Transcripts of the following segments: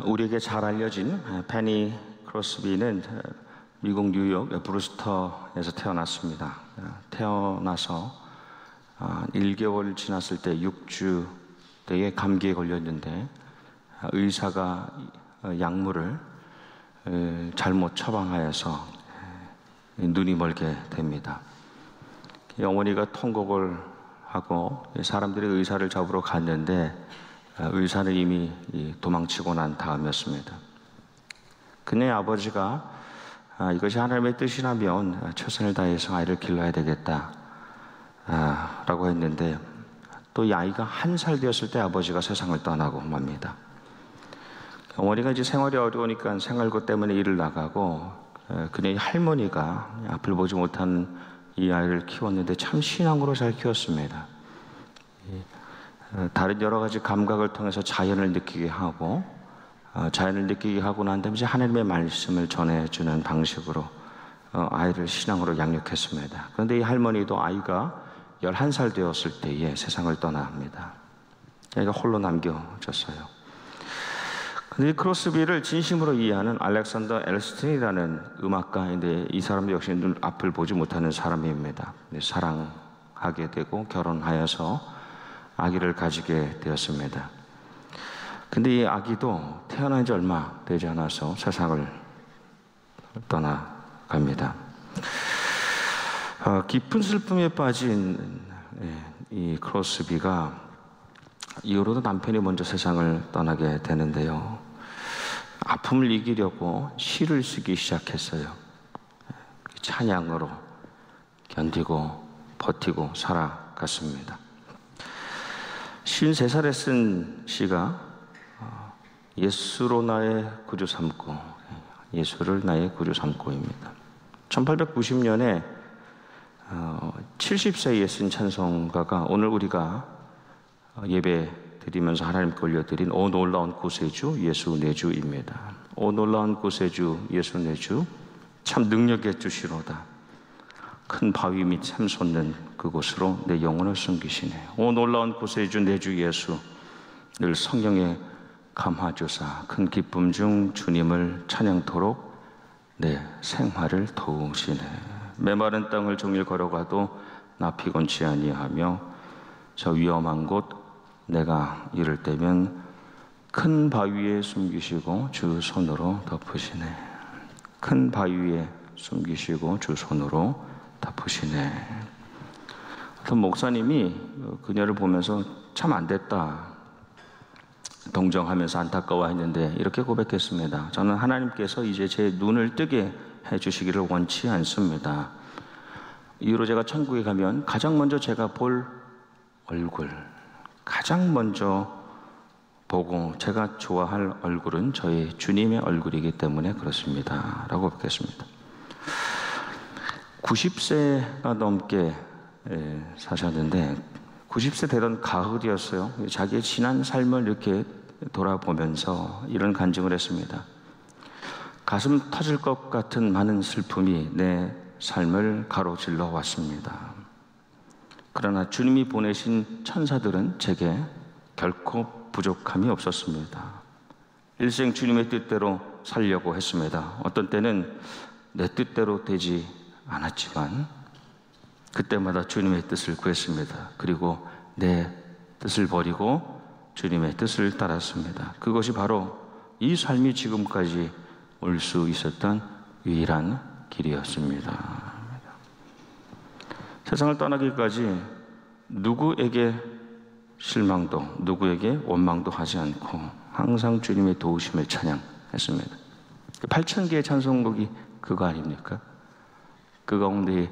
우리에게 잘 알려진 페니 크로스비는 미국 뉴욕 브루스터에서 태어났습니다. 태어나서 1개월 지났을 때 6주대에 감기에 걸렸는데 의사가 약물을 잘못 처방하여서 눈이 멀게 됩니다. 어머니가 통곡을 하고 사람들이 의사를 잡으러 갔는데 의사는 이미 도망치고 난 다음이었습니다. 그녀의 아버지가 이것이 하나님의 뜻이라면 최선을 다해서 아이를 길러야 되겠다 라고 했는데 또 이 아이가 1살 되었을 때 아버지가 세상을 떠나고 맙니다. 어머니가 이제 생활이 어려우니까 생활고 때문에 일을 나가고 그녀의 할머니가 앞을 보지 못한 이 아이를 키웠는데 참 신앙으로 잘 키웠습니다. 다른 여러 가지 감각을 통해서 자연을 느끼게 하고 자연을 느끼게 하고 난 다음에 이제 하나님의 말씀을 전해주는 방식으로 아이를 신앙으로 양육했습니다. 그런데 이 할머니도 아이가 11살 되었을 때에 세상을 떠납니다. 아이가 홀로 남겨졌어요. 근데 이 크로스비를 진심으로 이해하는 알렉산더 엘스틴이라는 음악가인데 이 사람 역시 눈 앞을 보지 못하는 사람입니다. 사랑하게 되고 결혼하여서 아기를 가지게 되었습니다. 근데 이 아기도 태어난 지 얼마 되지 않아서 세상을 떠나갑니다. 깊은 슬픔에 빠진 이 크로스비가 이후로도 남편이 먼저 세상을 떠나게 되는데요. 아픔을 이기려고 시를 쓰기 시작했어요. 찬양으로 견디고 버티고 살아갔습니다. 53살에 쓴 시가 예수로 나의 구주 삼고, 예수를 나의 구주 삼고입니다. 1890년에 70세에 쓴 찬송가가 오늘 우리가 예배 드리면서 하나님께 올려드린 오 놀라운 구세주 예수 내 주입니다. 오 놀라운 구세주 예수 내 주 참 능력의 주시로다. 큰 바위 밑 샘 솟는 그곳으로 내 영혼을 숨기시네. 오 놀라운 구세주 내 주 예수 늘 성령에 감화주사 큰 기쁨 중 주님을 찬양토록 내 생활을 도우시네. 메마른 땅을 종일 걸어가도 나 피곤치 아니하며 저 위험한 곳 내가 이를 때면 큰 바위에 숨기시고 주 손으로 덮으시네. 큰 바위에 숨기시고 주 손으로 덮으시네. 어떤 목사님이 그녀를 보면서 참 안됐다 동정하면서 안타까워했는데 이렇게 고백했습니다. 저는 하나님께서 이제 제 눈을 뜨게 해주시기를 원치 않습니다. 이후로 제가 천국에 가면 가장 먼저 제가 볼 얼굴, 가장 먼저 보고 제가 좋아할 얼굴은 저희 주님의 얼굴이기 때문에 그렇습니다 라고 고백했습니다. 90세가 넘게 사셨는데 90세 되던 가을이었어요. 자기의 지난 삶을 이렇게 돌아보면서 이런 간증을 했습니다. 가슴 터질 것 같은 많은 슬픔이 내 삶을 가로질러 왔습니다. 그러나 주님이 보내신 천사들은 제게 결코 부족함이 없었습니다. 일생 주님의 뜻대로 살려고 했습니다. 어떤 때는 내 뜻대로 되지 않았지만 그때마다 주님의 뜻을 구했습니다. 그리고 내 뜻을 버리고 주님의 뜻을 따랐습니다. 그것이 바로 이 삶이 지금까지 올 수 있었던 유일한 길이었습니다. 세상을 떠나기까지 누구에게 실망도 누구에게 원망도 하지 않고 항상 주님의 도우심을 찬양했습니다. 8,000개의 찬송곡이 그거 아닙니까? 그 가운데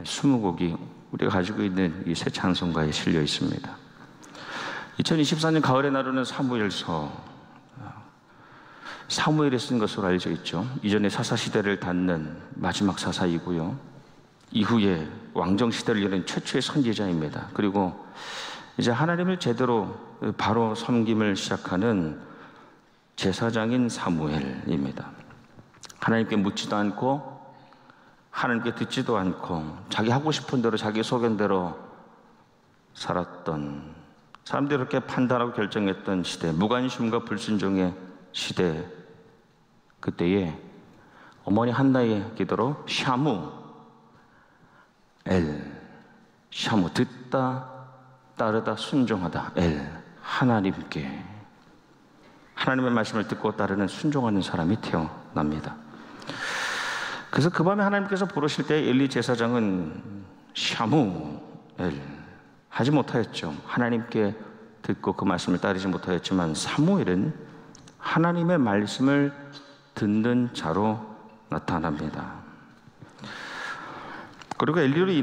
20곡이 우리가 가지고 있는 이 새 찬송가에 실려 있습니다. 2024년 가을에 나르는 사무엘서, 사무엘이 쓴 것으로 알려져 있죠. 이전에 사사시대를 닫는 마지막 사사이고요. 이후에 왕정시대를 여는 최초의 선지자입니다. 그리고 이제 하나님을 제대로 바로 섬김을 시작하는 제사장인 사무엘입니다. 하나님께 묻지도 않고 하나님께 듣지도 않고 자기 하고 싶은 대로 자기 소견대로 살았던 사람들이 이렇게 판단하고 결정했던 시대, 무관심과 불순종의 시대 그때에 어머니 한나의 기도로 샤무 듣다 따르다 순종하다 하나님께 하나님의 말씀을 듣고 따르는 순종하는 사람이 태어납니다. 그래서 그 밤에 하나님께서 부르실 때 엘리 제사장은 샤무엘 하지 못하였죠. 하나님께 듣고 그 말씀을 따르지 못하였지만 사무엘은 하나님의 말씀을 듣는 자로 나타납니다. 그리고 엘리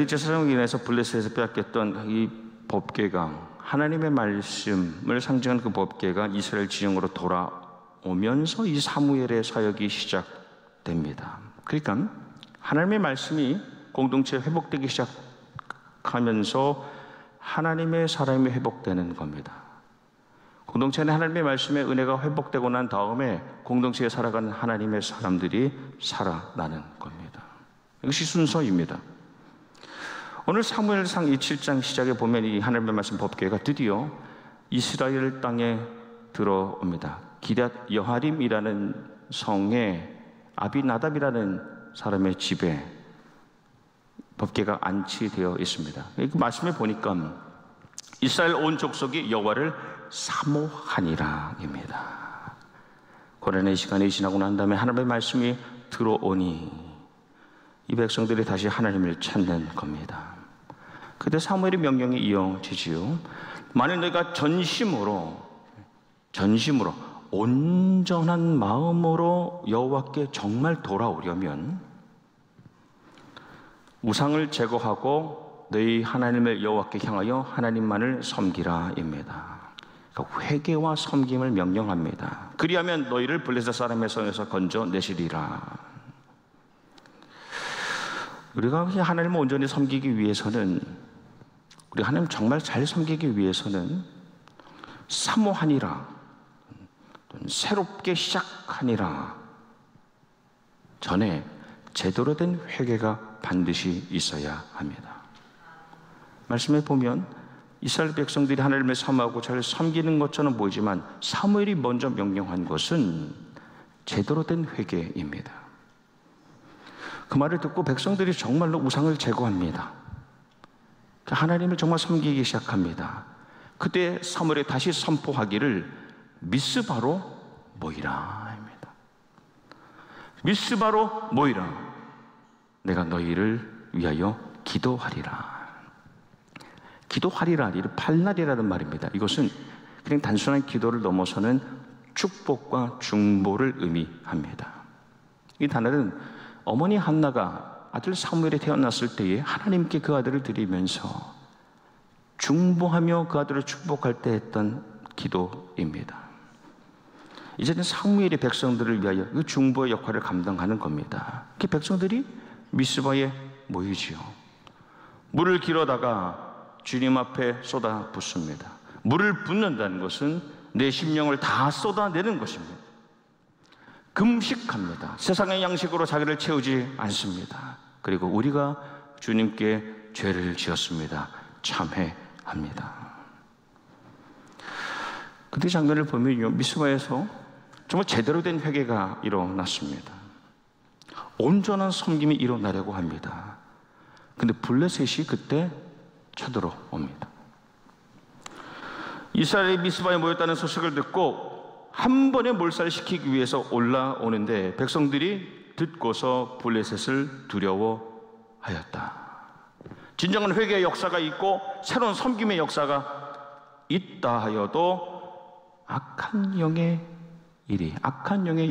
제사장으로 인해서 블레셋에서 빼앗겼던 이 법궤가, 하나님의 말씀을 상징하는 그 법궤가 이스라엘 진영으로 돌아오면서 이 사무엘의 사역이 시작됩니다. 그러니까 하나님의 말씀이 공동체에 회복되기 시작하면서 하나님의 사람이 회복되는 겁니다. 공동체는 하나님의 말씀의 은혜가 회복되고 난 다음에 공동체에 살아가는 하나님의 사람들이 살아나는 겁니다. 이것이 순서입니다. 오늘 사무엘상 7장 시작에 보면 이 하나님의 말씀 법궤가 드디어 이스라엘 땅에 들어옵니다. 기럇 여하림이라는 성에 아비나답이라는 사람의 집에 법궤가 안치되어 있습니다. 그 말씀에 보니까 이스라엘 온 족속이 여호와를 사모하니라입니다. 고난의 시간이 지나고 난 다음에 하나님의 말씀이 들어오니 이 백성들이 다시 하나님을 찾는 겁니다. 그때 사무엘의 명령이 이어지지요. 만일 너희가 전심으로 온전한 마음으로 여호와께 정말 돌아오려면 우상을 제거하고 너희 하나님을 여호와께 향하여 하나님만을 섬기라입니다. 그러니까 회개와 섬김을 명령합니다. 그리하면 너희를 블레셋 사람의 손에서 건져내시리라. 우리가 하나님을 온전히 섬기기 위해서는, 우리 하나님 정말 잘 섬기기 위해서는 사모하니라, 새롭게 시작하니라 전에 제대로 된 회개가 반드시 있어야 합니다. 말씀에 보면 이스라엘 백성들이 하나님을 사모하고 잘 섬기는 것처럼 보이지만 사무엘이 먼저 명령한 것은 제대로 된 회개입니다. 그 말을 듣고 백성들이 정말로 우상을 제거합니다. 하나님을 정말 섬기기 시작합니다. 그때 사무엘이 다시 선포하기를 미스바로 모이라입니다. 미스바로 모이라. 내가 너희를 위하여 기도하리라. 기도하리라, 이 팔날이라는 말입니다. 이것은 그냥 단순한 기도를 넘어서는 축복과 중보를 의미합니다. 이 단어는 어머니 한나가 아들 사무엘이 태어났을 때에 하나님께 그 아들을 드리면서 중보하며 그 아들을 축복할 때 했던 기도입니다. 이제는 사무엘이 백성들을 위하여 그 중보의 역할을 감당하는 겁니다. 그 백성들이 미스바에 모이지요. 물을 길어다가 주님 앞에 쏟아 붓습니다. 물을 붓는다는 것은 내 심령을 다 쏟아내는 것입니다. 금식합니다. 세상의 양식으로 자기를 채우지 않습니다. 그리고 우리가 주님께 죄를 지었습니다. 참회합니다. 그때 장면을 보면요, 미스바에서 정말 제대로 된 회개가 일어났습니다. 온전한 섬김이 일어나려고 합니다. 근데 블레셋이 그때 쳐들어옵니다. 이스라엘이 미스바에 모였다는 소식을 듣고 한 번에 몰살시키기 위해서 올라오는데 백성들이 듣고서 블레셋을 두려워하였다. 진정한 회개의 역사가 있고 새로운 섬김의 역사가 있다 하여도 악한 영의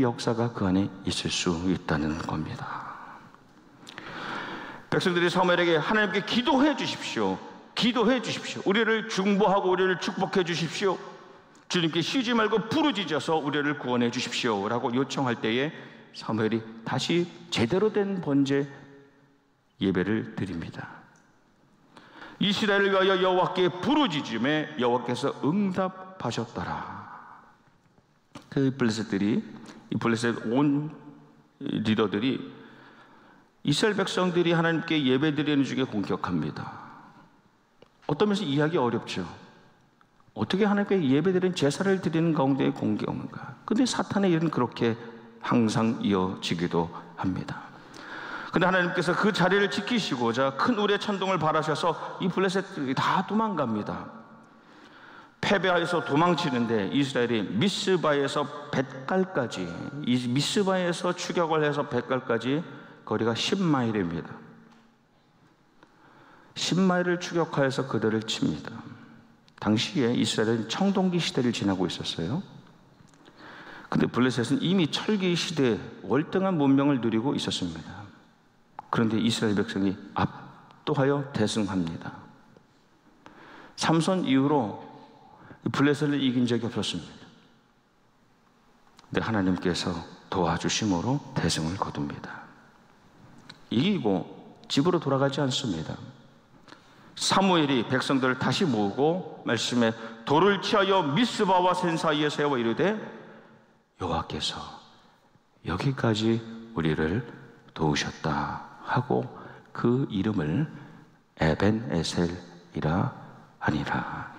역사가 그 안에 있을 수 있다는 겁니다. 백성들이 사무엘에게 하나님께 기도해 주십시오. 기도해 주십시오. 우리를 중보하고 우리를 축복해 주십시오. 주님께 쉬지 말고 부르짖어서 우리를 구원해 주십시오 라고 요청할 때에 사무엘이 다시 제대로 된 번제 예배를 드립니다. 이스라엘을 위하여 여호와께 부르짖음에 여호와께서 응답하셨더라. 그 블레셋 온 리더들이 이스라엘 백성들이 하나님께 예배 드리는 중에 공격합니다. 어떤 면에서 이해하기 어렵죠. 어떻게 하나님께 예배 드리는 제사를 드리는 가운데 공격인가? 근데 사탄의 일은 그렇게 항상 이어지기도 합니다. 근데 하나님께서 그 자리를 지키시고자 큰 우레 천둥을 발하셔서 이 블레셋들이 다 도망갑니다. 패배하여서 도망치는데 이스라엘이 미스바에서 벳갈까지, 이 미스바에서 추격을 해서 벳갈까지 거리가 10마일입니다. 10마일을 추격하여서 그들을 칩니다. 당시에 이스라엘은 청동기 시대를 지나고 있었어요. 근데 블레셋은 이미 철기 시대에 월등한 문명을 누리고 있었습니다. 그런데 이스라엘 백성이 압도하여 대승합니다. 삼손 이후로 블레셋을 이긴 적이 없었습니다. 근데 하나님께서 도와주심으로 대승을 거둡니다. 이기고 집으로 돌아가지 않습니다. 사무엘이 백성들을 다시 모으고 말씀에 돌을 치하여 미스바와 센 사이에 세워 이르되 여호와께서 여기까지 우리를 도우셨다 하고 그 이름을 에벤에셀이라 하니라.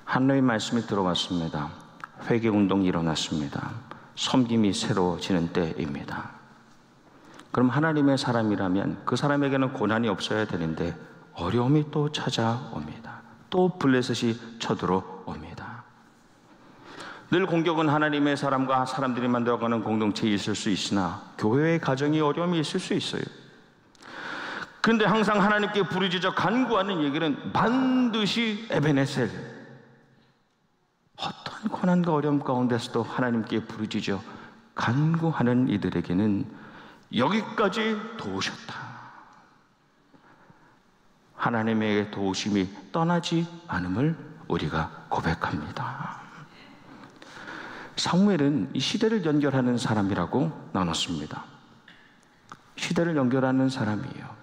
하나님의 말씀이 들어왔습니다. 회개운동이 일어났습니다. 섬김이 새로워지는 때입니다. 그럼 하나님의 사람이라면 그 사람에게는 고난이 없어야 되는데 어려움이 또 찾아옵니다. 또 블레셋이 쳐들어옵니다. 늘 공격은 하나님의 사람과 사람들이 만들어가는 공동체에 있을 수 있으나 교회의 가정이 어려움이 있을 수 있어요. 그런데 항상 하나님께 부르짖어 간구하는 얘기는 반드시 에베네셀, 어떤 고난과 어려움 가운데서도 하나님께 부르짖어 간구하는 이들에게는 여기까지 도우셨다. 하나님의 도우심이 떠나지 않음을 우리가 고백합니다. 사무엘은 이 시대를 연결하는 사람이라고 나눴습니다. 시대를 연결하는 사람이에요.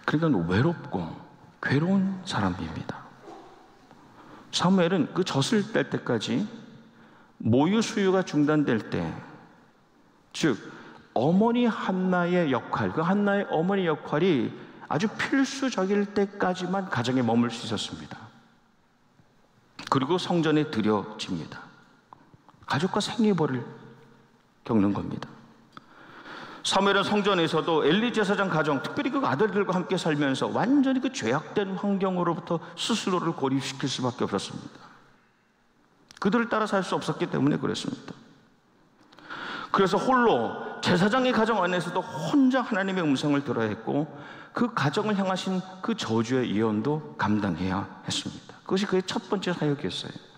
그러니까 외롭고 괴로운 사람입니다. 사무엘은 그 젖을 뺄 때까지 모유 수유가 중단될 때, 즉 어머니 한나의 역할, 그 한나의 어머니 역할이 아주 필수적일 때까지만 가정에 머물 수 있었습니다. 그리고 성전에 들여집니다. 가족과 생애벌을 겪는 겁니다. 사무엘은 성전에서도 엘리 제사장 가정, 특별히 그 아들들과 함께 살면서 완전히 그 죄악된 환경으로부터 스스로를 고립시킬 수밖에 없었습니다. 그들을 따라 살 수 없었기 때문에 그랬습니다. 그래서 홀로 제사장의 가정 안에서도 혼자 하나님의 음성을 들어야 했고 그 가정을 향하신 그 저주의 예언도 감당해야 했습니다. 그것이 그의 첫 번째 사역이었어요.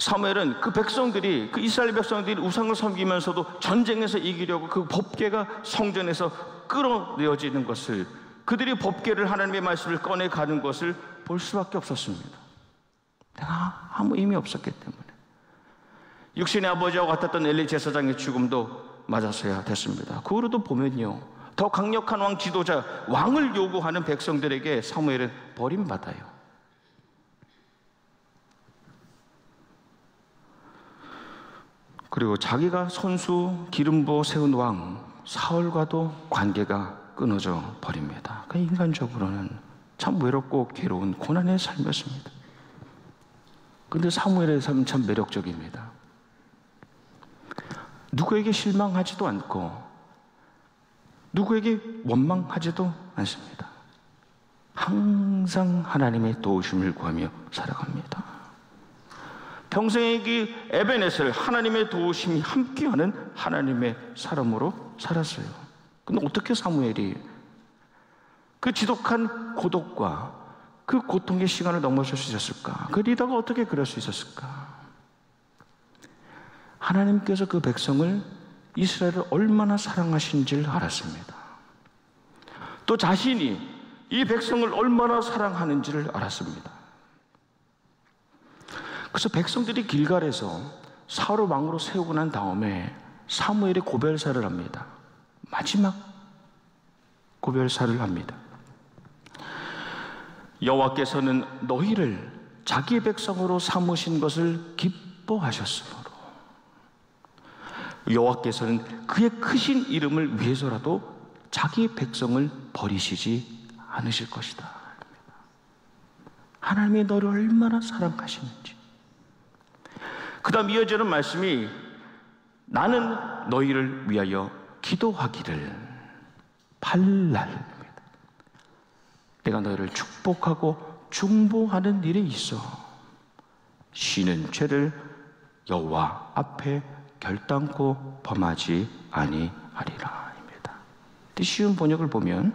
사무엘은 그 백성들이, 그 이스라엘 백성들이 우상을 섬기면서도 전쟁에서 이기려고 그 법궤가 성전에서 끌어내어지는 것을, 그들이 법궤를, 하나님의 말씀을 꺼내가는 것을 볼 수밖에 없었습니다. 내가 아무 의미 없었기 때문에. 육신의 아버지와 같았던 엘리 제사장의 죽음도 맞았어야 됐습니다. 그 후로도 보면요, 더 강력한 왕 지도자, 왕을 요구하는 백성들에게 사무엘은 버림받아요. 그리고 자기가 손수 기름 부어 세운 왕 사울과도 관계가 끊어져 버립니다. 그 인간적으로는 참 외롭고 괴로운 고난의 삶이었습니다. 그런데 사무엘의 삶은 참 매력적입니다. 누구에게 실망하지도 않고 누구에게 원망하지도 않습니다. 항상 하나님의 도우심을 구하며 살아갑니다. 평생의 그 에베네셀, 하나님의 도우심이 함께하는 하나님의 사람으로 살았어요. 근데 어떻게 사무엘이 그 지독한 고독과 그 고통의 시간을 넘어설 수 있었을까? 그 리더가 어떻게 그럴 수 있었을까? 하나님께서 그 백성을, 이스라엘을 얼마나 사랑하신지를 알았습니다. 또 자신이 이 백성을 얼마나 사랑하는지를 알았습니다. 그래서 백성들이 길갈에서 사울을 왕으로 세우고 난 다음에 사무엘의 고별사를 합니다. 마지막 고별사를 합니다. 여호와께서는 너희를 자기 백성으로 삼으신 것을 기뻐하셨으므로 여호와께서는 그의 크신 이름을 위해서라도 자기 백성을 버리시지 않으실 것이다. 하나님이 너를 얼마나 사랑하시는지. 그 다음 이어지는 말씀이 나는 너희를 위하여 기도하기를 발랄입니다. 내가 너희를 축복하고 중보하는 일에 있어 쉬는 죄를 여호와 앞에 결단코 범하지 아니하리라 입니다. 쉬운 번역을 보면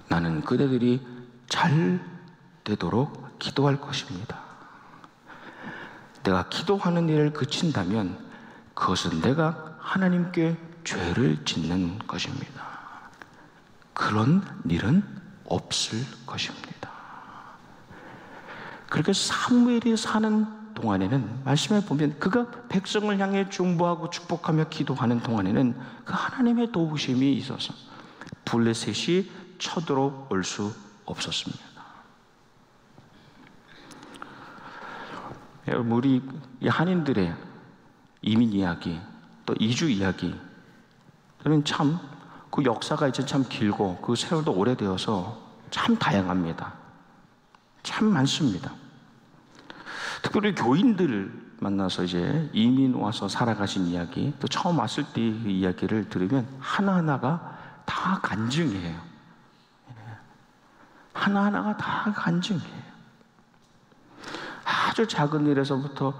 나는 그대들이 잘 되도록 기도할 것입니다. 내가 기도하는 일을 그친다면 그것은 내가 하나님께 죄를 짓는 것입니다. 그런 일은 없을 것입니다. 그렇게 사무엘이 사는 동안에는 말씀에 보면 그가 백성을 향해 중보하고 축복하며 기도하는 동안에는 그 하나님의 도우심이 있어서 블레셋이 쳐들어올 수 없었습니다. 우리 한인들의 이민 이야기, 또 이주 이야기, 저는 참 그 역사가 이제 참 길고 그 세월도 오래되어서 참 다양합니다. 참 많습니다. 특별히 교인들 만나서 이제 이민 와서 살아가신 이야기, 또 처음 왔을 때 그 이야기를 들으면 하나하나가 다 간증이에요. 하나하나가 다 간증이에요. 아주 작은 일에서부터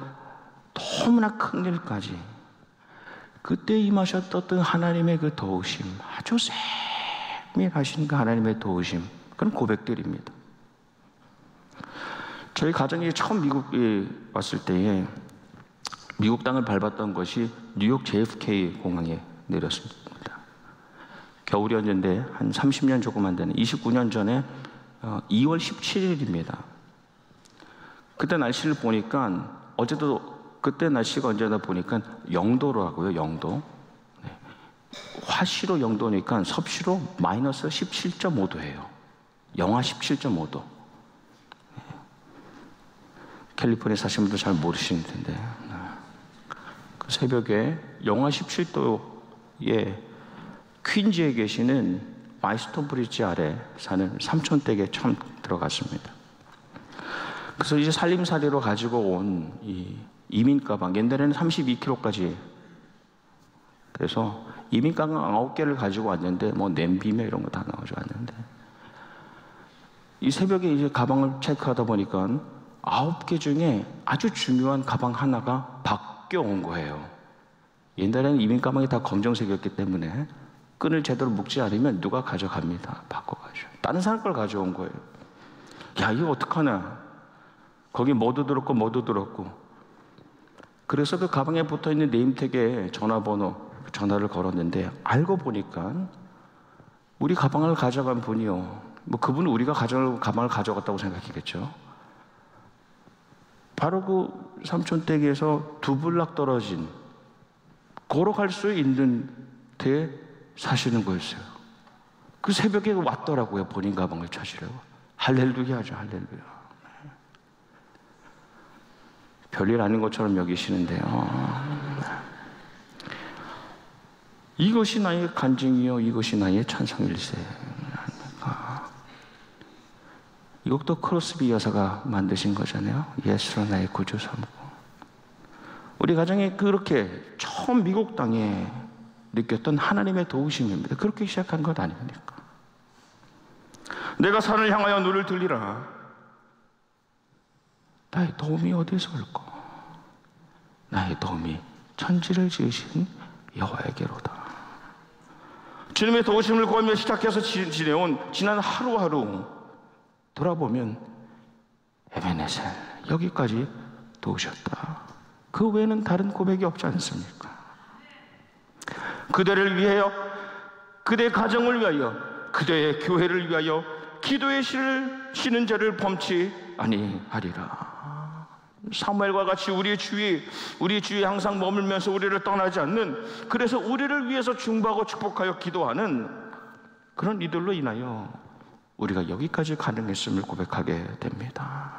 너무나 큰 일까지 그때 임하셨던 하나님의 그 도우심, 아주 세밀하신 그 하나님의 도우심, 그런 고백들입니다. 저희 가정이 처음 미국에 왔을 때에 미국 땅을 밟았던 것이 뉴욕 JFK 공항에 내렸습니다. 겨울이었는데 한 30년 조금 안 되는 29년 전에 2월 17일입니다. 그때 날씨를 보니까 어제도 그때 날씨가 언제나 보니까 영도라고요. 영도. 네. 화씨로 영도니까 섭씨로 마이너스 17.5도예요. 영하 17.5도. 네. 캘리포니아 사시는 분들 잘 모르시는 텐데 네. 그 새벽에 영하 17도에 퀸즈에 계시는 마이스톤 브리지 아래 사는 삼촌댁에 처음 들어갔습니다. 그래서 이제 살림살이로 가지고 온 이 이민 가방, 옛날에는 32kg까지. 그래서 이민 가방 9개를 가지고 왔는데, 뭐 냄비며 이런 거 다 나가지고 왔는데, 이 새벽에 이제 가방을 체크하다 보니까 9개 중에 아주 중요한 가방 하나가 바뀌어 온 거예요. 옛날에는 이민 가방이 다 검정색이었기 때문에 끈을 제대로 묶지 않으면 누가 가져갑니다. 바꿔가지고. 다른 사람 걸 가져온 거예요. 야, 이거 어떡하나. 거기 뭐도 들었고 뭐도 들었고. 그래서 그 가방에 붙어있는 네임택에 전화를 걸었는데 알고 보니까 우리 가방을 가져간 분이요. 뭐 그분은 우리가 가방을 가져갔다고 생각했겠죠. 바로 그 삼촌 댁에서 두 블락 떨어진 걸어갈 수 있는 데에 사시는 거였어요. 그 새벽에 왔더라고요. 본인 가방을 찾으려고. 할렐루야 하죠. 할렐루야. 별일 아닌 것처럼 여기시는데요. 이것이 나의 간증이요, 이것이 나의 찬송일세. 이것도 크로스비 여사가 만드신 거잖아요. 예수로 나의 구주 삼고. 우리 가정에 그렇게 처음 미국 땅에 느꼈던 하나님의 도우심입니다. 그렇게 시작한 것 아닙니까? 내가 산을 향하여 눈을 들리라. 나의 도움이 어디서 올까? 나의 도움이 천지를 지으신 여호와에게로다. 주님의 도우심을 구하며 시작해서 지내온 지난 하루하루 돌아보면 에베네셀 여기까지 도우셨다. 그 외에는 다른 고백이 없지 않습니까? 그대를 위하여, 그대의 가정을 위하여, 그대의 교회를 위하여 기도의 쉬는 자를 범치 아니하리라. 사무엘과 같이 우리 주위에 항상 머물면서 우리를 떠나지 않는, 그래서 우리를 위해서 중보하고 축복하여 기도하는 그런 이들로 인하여 우리가 여기까지 가능했음을 고백하게 됩니다.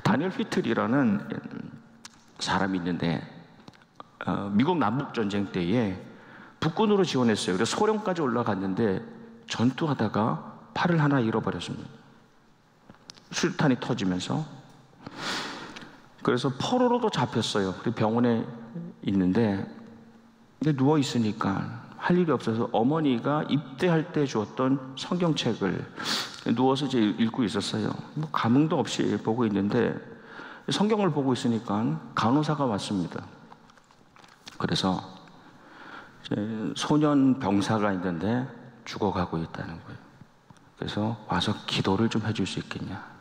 다니엘 휘틀이라는 사람이 있는데 미국 남북전쟁 때에 북군으로 지원했어요. 그래서 소련까지 올라갔는데 전투하다가 팔을 하나 잃어버렸습니다. 수류탄이 터지면서. 그래서 포로로도 잡혔어요. 병원에 있는데 누워 있으니까 할 일이 없어서 어머니가 입대할 때 주었던 성경책을 누워서 이제 읽고 있었어요. 뭐 감흥도 없이 보고 있는데 성경을 보고 있으니까 간호사가 왔습니다. 그래서 소년 병사가 있는데 죽어가고 있다는 거예요. 그래서 와서 기도를 좀 해줄 수 있겠냐.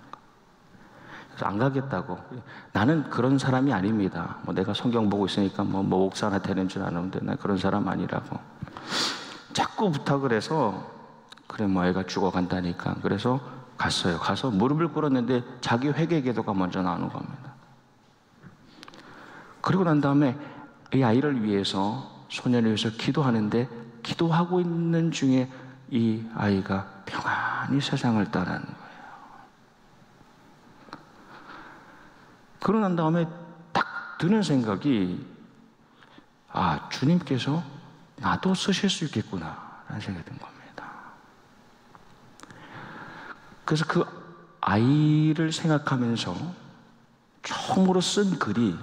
그래서 안 가겠다고. 나는 그런 사람이 아닙니다. 뭐 내가 성경 보고 있으니까 뭐 목사나 되는 줄 아는데 나 그런 사람 아니라고. 자꾸 부탁을 해서 그래 뭐 애가 죽어간다니까. 그래서 갔어요. 가서 무릎을 꿇었는데 자기 회개 기도가 먼저 나오는 겁니다. 그리고 난 다음에 이 아이를 위해서, 소년을 위해서 기도하는데 기도하고 있는 중에 이 아이가 평안히 세상을 떠나는 거예요. 그러고 난 다음에 딱 드는 생각이, 아, 주님께서 나도 쓰실 수 있겠구나 라는 생각이 든 겁니다. 그래서 그 아이를 생각하면서 처음으로 쓴 글이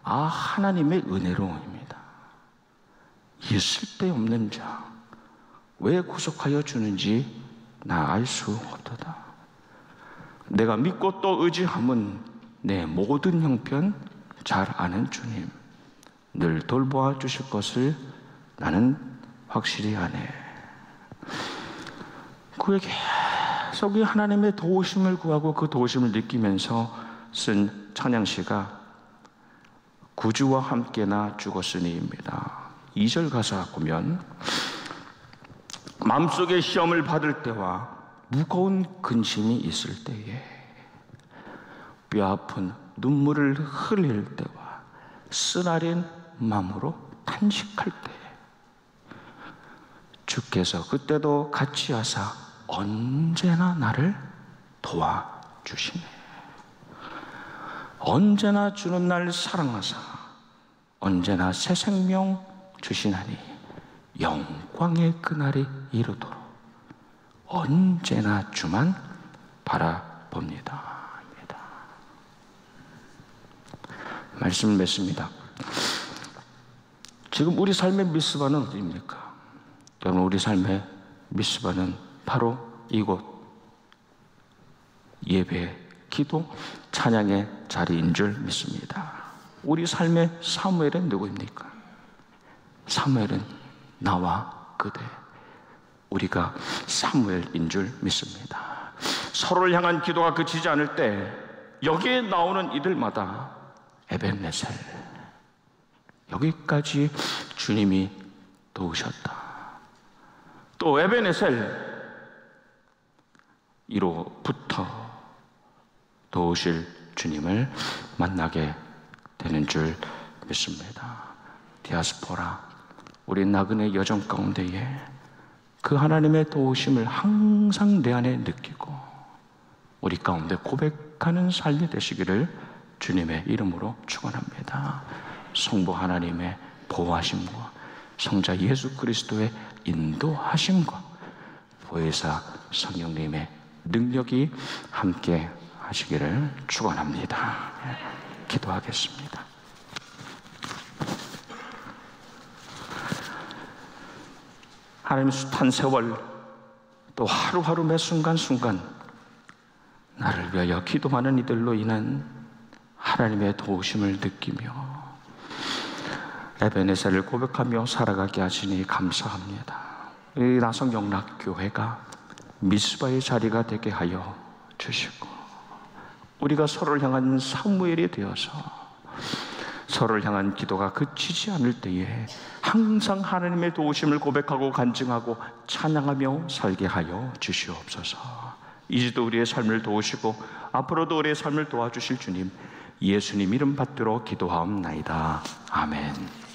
하나님의 은혜로입니다. 있을 데 없는 자 왜 구속하여 주는지 나 알 수 없도다. 내가 믿고 또 의지함은 내 모든 형편 잘 아는 주님 늘 돌보아 주실 것을 나는 확실히 아네. 그에게 계속 하나님의 도우심을 구하고 그 도우심을 느끼면서 쓴 찬양시가 구주와 함께나 죽었으니입니다. 2절 가사 보면 마음속에 시험을 받을 때와 무거운 근심이 있을 때에 뼈아픈 눈물을 흘릴 때와 쓰나린 마음으로 탄식할 때 주께서 그때도 같이 하사 언제나 나를 도와주시네. 언제나 주는 날 사랑하사 언제나 새 생명 주시나니 영광의 그날이 이르도록 언제나 주만 바라봅니다. 말씀을 맺습니다. 지금 우리 삶의 미스바는 어디입니까? 여러분, 우리 삶의 미스바는 바로 이곳 예배, 기도, 찬양의 자리인 줄 믿습니다. 우리 삶의 사무엘은 누구입니까? 사무엘은 나와 그대, 우리가 사무엘인 줄 믿습니다. 서로를 향한 기도가 그치지 않을 때 여기에 나오는 이들마다 에벤네셀, 여기까지 주님이 도우셨다. 또 에벤네셀, 이로부터 도우실 주님을 만나게 되는 줄 믿습니다. 디아스포라, 우리 나그네 여정 가운데에 그 하나님의 도우심을 항상 내 안에 느끼고 우리 가운데 고백하는 삶이 되시기를 주님의 이름으로 축원합니다. 성부 하나님의 보호하심과 성자 예수 그리스도의 인도하심과 보혜사 성령님의 능력이 함께 하시기를 축원합니다. 기도하겠습니다. 하나님, 숱한 세월 또 하루하루 매 순간순간 나를 위하여 기도하는 이들로 인한 하나님의 도우심을 느끼며 에베네셀을 고백하며 살아가게 하시니 감사합니다. 이 나성영락교회가 미스바의 자리가 되게 하여 주시고 우리가 서로를 향한 사무엘이 되어서 서로를 향한 기도가 그치지 않을 때에 항상 하나님의 도우심을 고백하고 간증하고 찬양하며 살게 하여 주시옵소서. 이제도 우리의 삶을 도우시고 앞으로도 우리의 삶을 도와주실 주님, 예수님 이름 받들어 기도하옵나이다. 아멘.